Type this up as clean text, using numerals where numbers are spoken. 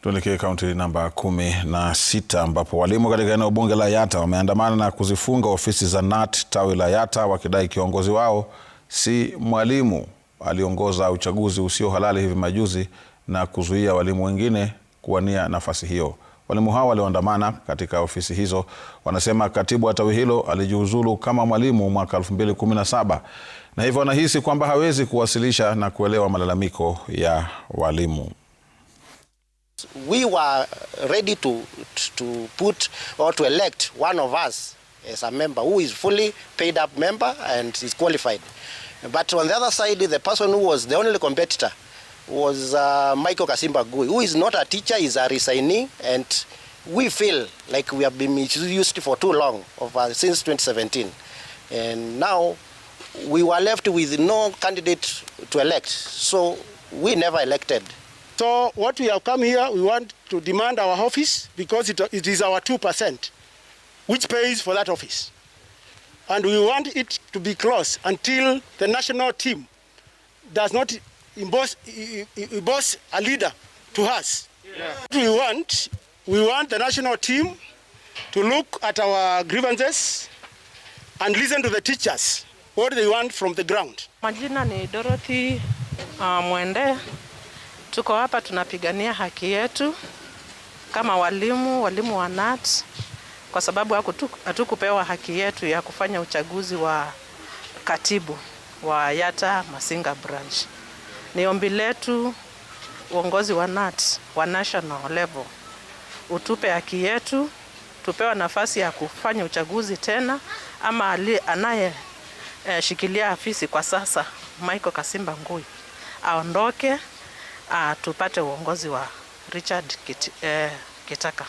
Tuelekee kaunti namba 16 ambapo walimu katika eneo bunge la Yatta wameandamana na kuzifunga ofisi za KNUT tawi la Yatta wakidai kiongozi wao si mwalimu. Aliongoza uchaguzi usio halali hivi majuzi na kuzuia walimu wengine kuwania nafasi hiyo. Walimu hao walioandamana katika ofisi hizo wanasema katibu wa tawi hilo alijiuzulu kama mwalimu mwaka 2017 na hivyo wanahisi kwamba hawezi kuwasilisha na kuelewa malalamiko ya walimu. We were ready to put or to elect one of us as a member who is fully paid up member and is qualified. But on the other side, the person who was the only competitor was Michael Kasimba Ngui, who is not a teacher, is a resignee, and we feel like we have been misused for too long, since 2017. And now we were left with no candidate to elect, so we never elected. So what we have come here, we want to demand our office because it is our 2% which pays for that office. And we want it to be closed until the national team does not impose a leader to us. Yeah. We want the national team to look at our grievances and listen to the teachers, what they want from the ground. Majina ni Dorothy Mwende. Tuko hapa tunapigania haki yetu kama walimu wa KNUT kwa sababu hatukupewa haki yetu ya kufanya uchaguzi wa katibu wa Yatta Masinga branch. Ni ombi letu uongozi wa KNUT wa national level utupe haki yetu, tupewa nafasi ya kufanya uchaguzi tena, ama anaye shikilia afisi kwa sasa Michael Kasimba Ngui aondoke, tupate uongozi wa Richard Kitaka.